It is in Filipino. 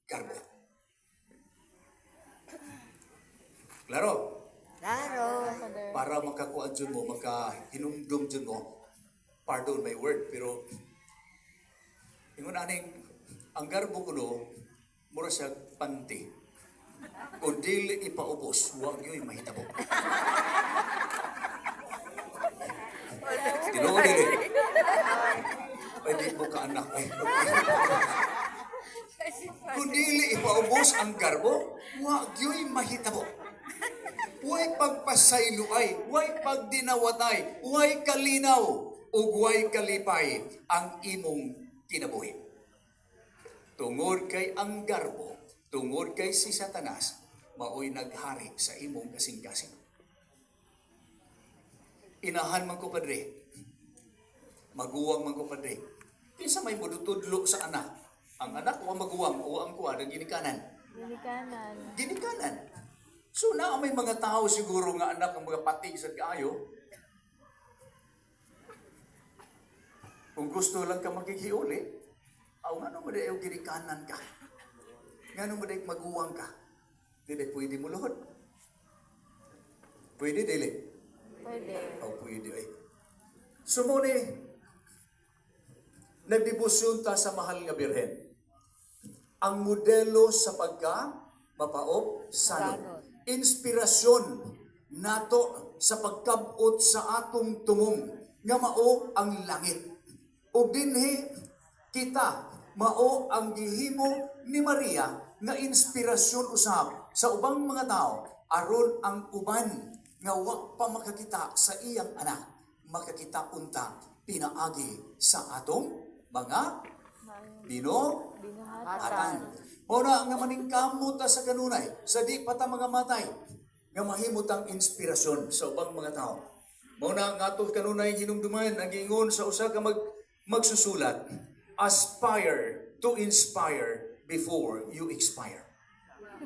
garbo. Klaro? Klaro. Para makakuan dyan mo, makahinumdum dyan mo, pardon my word, pero yung aning, ang garbo kuno, mura siya panty. Kung dili ipaubos, huwag yun mahitabo. Tinuod dili. Pwede mo ka anak. Kung dili ipaubos ang garbo, huwag yun mahitabo. Huwag pagpasayloay, huwag pagdinawatay, huwag kalinaw, o huwag kalipay ang imong kinabuhi. Tungod kay ang garbo, tungod kay si Satanas, maoy naghari sa imong kasing-kasing. Inahan man ko padre, maguwang man ko padre. Kinsa may mudutudlo sa anak. Ang anak o maguwang o ang kuwa ng ginikanan. Ginikanan. So na may mga tao siguro nga anak ng mga pating sa kaayo. Kung gusto lang ka magkikiuli, nga mo dahil ginikanan ka. Nga mo dahil maguwang ka. Dili, pwede mo luhod. Pwede, dili? Pwede. Pwede ay. So mo ni, nagdibusyon ta sa mahal nga birhen. Ang modelo sa mapaop sanod. Inspirasyon nato sa pagkabot sa atong tumong nga mao ang langit. O dinhi kita mao ang gihimo ni Maria nga inspirasyon usab sa ubang mga tao aron ang uban nga wa pa makakita sa iyang anak makakita unta pinaagi sa atong mga binuhatan. Muna nga maningkamot ta sa kanunay, sa di pata mga matay, nga mahimutang inspirasyon sa ubang mga tao. Muna nga ito kanunay hinumduman, ang ingon sa usa ka magsusulat, aspire to inspire before you expire.